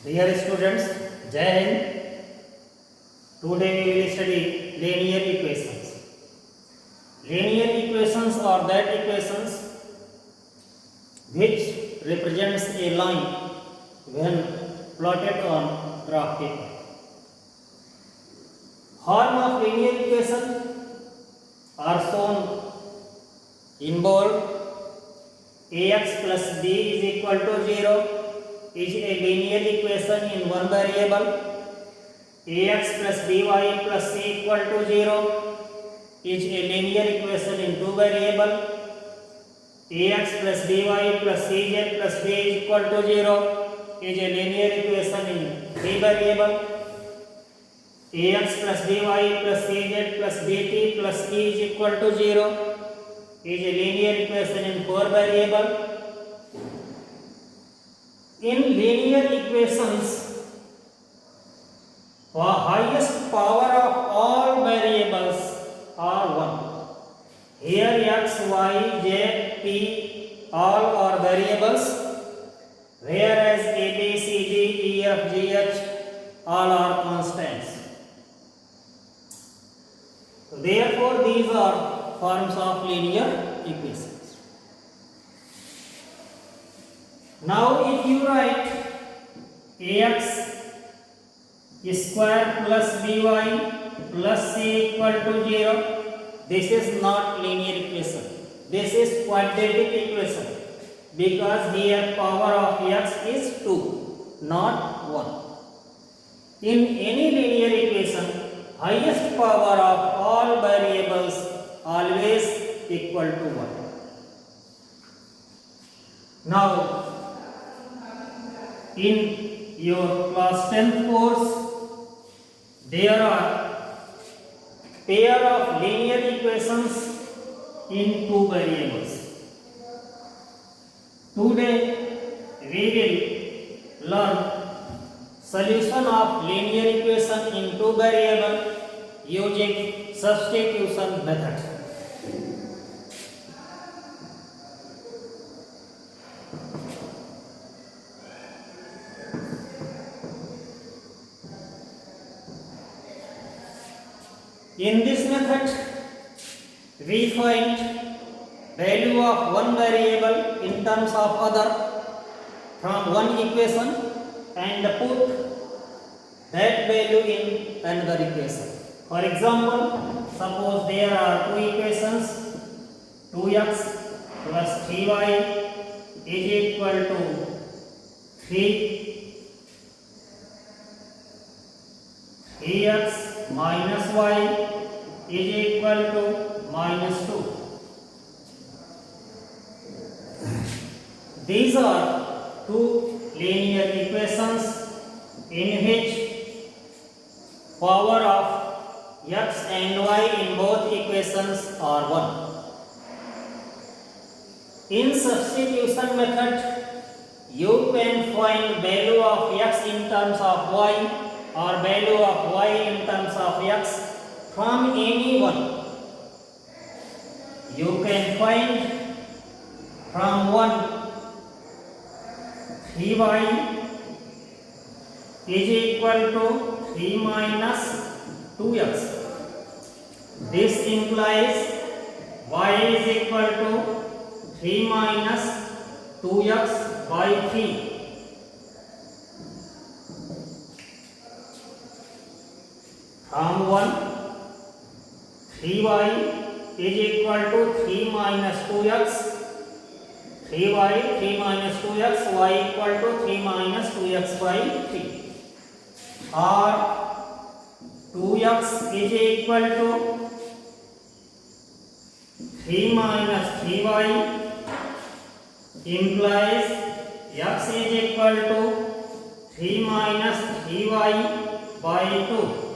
Dear students, Jai Hind. Today we will study linear equations. Linear equations are that equations which represents a line when plotted on graph paper. Form of linear equation are shown in bold. Ax plus b is equal to 0 is a linear equation in one variable. Ax plus by plus c equal to 0 is a linear equation in two variable. Ax plus by plus cz plus d is equal to 0 is a linear equation in three variable. Ax plus by plus cz plus dt plus e is equal to 0 is a linear equation in four variable. In linear equations, the highest power of all variables are 1. Here x, y, z, t all are variables, whereas a, b, c, d, e, f, g, h all are constants. Therefore, these are forms of linear equations. Now, if you write ax square plus by plus c equal to 0, this is not linear equation. This is quadratic equation because here power of x is 2, not 1. In any linear equation, highest power of all variables always equal to 1. Now, in your class 10th course, there are pair of linear equations in two variables. Today, we will learn solution of linear equation in two variable using substitution method. In this method, we find value of one variable in terms of other from one equation and put that value in another equation. For example, suppose there are two equations, 2x plus 3y is equal to 3x minus y is equal to minus 2. These are two linear equations in which power of x and y in both equations are 1. In substitution method, you can find value of x in terms of y or value of y in terms of x from any one. You can find from 1 3y is equal to 3 minus 2x. This implies y is equal to 3 minus 2x by 3. From 1, 3y is equal to 3 minus 2x. 3y, 3 minus 2x, y equal to 3 minus 2x by 3. Or 2x is equal to 3 minus 3y implies x is equal to 3 minus 3y by 2.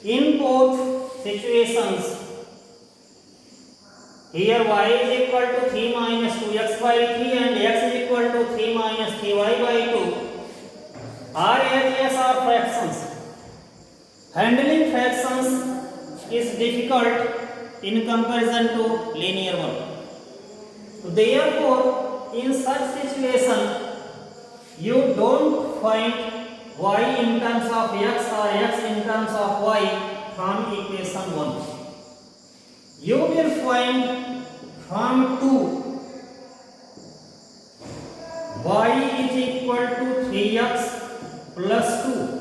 In both situations, here y is equal to 3 minus 2x by 3 and x is equal to 3 minus 3y by 2 are as are fractions. Handling fractions is difficult in comparison to linear one. Therefore, in such situation, you don't find y in terms of x or x in terms of y from equation 1. You will find from 2 y is equal to 3x plus 2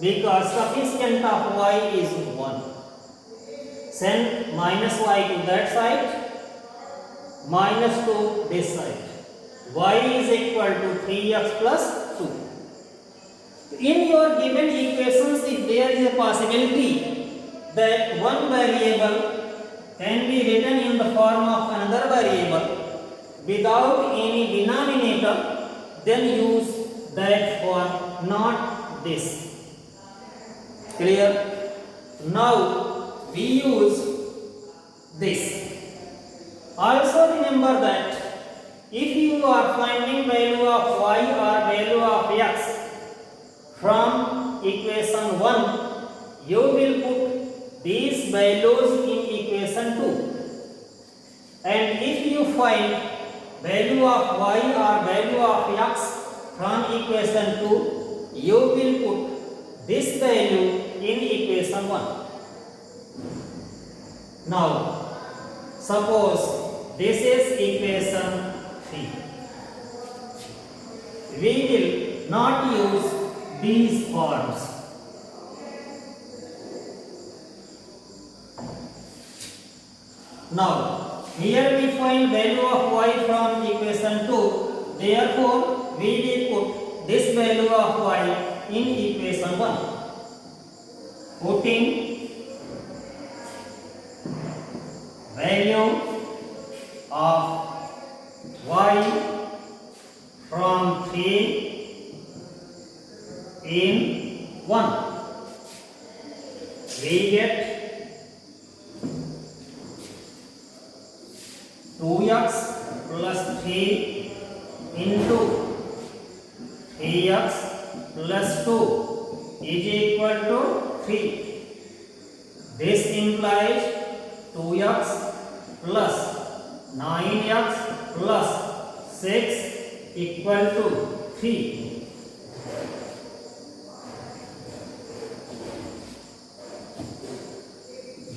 because coefficient of y is 1. Send minus y to that side, minus 2 this side. Y is equal to 3x plus 2. In your given equations, if there is a possibility that one variable can be written in the form of another variable without any denominator, then use that form, not this. Clear? Now we use this. Also remember that if you are finding value of y or value of x from equation 1, you will put these values in equation 2. And if you find value of y or value of x from equation 2, you will put this value in equation 1. Now, suppose this is equation 3. We will not use these forms. Now, here we find value of y from equation 2. Therefore, we will put this value of y in equation 1. Putting value of y from 3 in 1, we get 2x plus 3 into 3x plus 2 is equal to 3. This implies 2x plus 9x plus 6 equal to 3.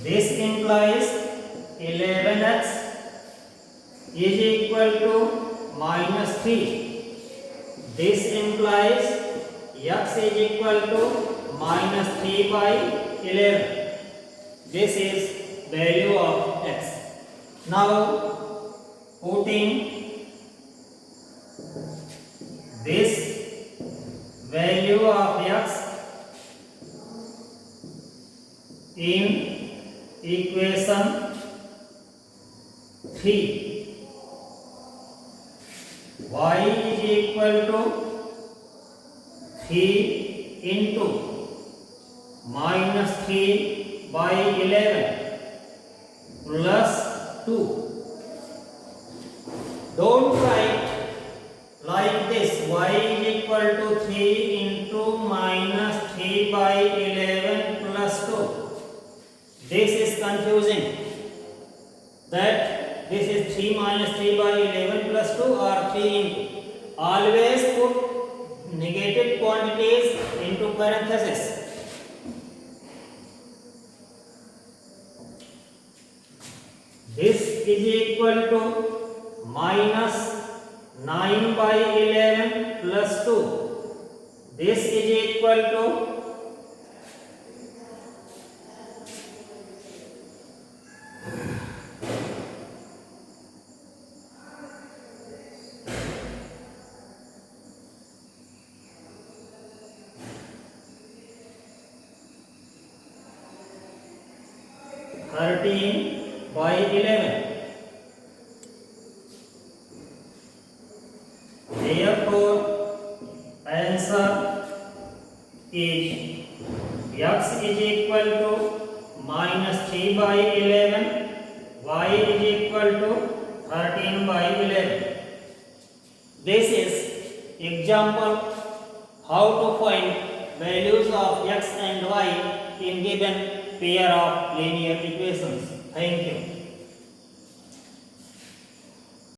This implies 11x is equal to minus 3. This implies x is equal to minus 3 by 11. This is value of x. Now putting this value of x in equation 3, y is equal to 3 into minus 3 by 11 plus 2. Don't write like this, y is equal to 3 into minus 3 by 11 plus 2. This is confusing. That this is 3 minus 3 by 11 plus 2 or 3 into. Always put negative quantities into parentheses. This is equal to minus 9 by 11 plus 2. This is equal to 13 by 11. Therefore, answer is x is equal to minus 3 by 11, y is equal to 13 by 11. This is example how to find values of x and y in given pair of linear equations. Thank you.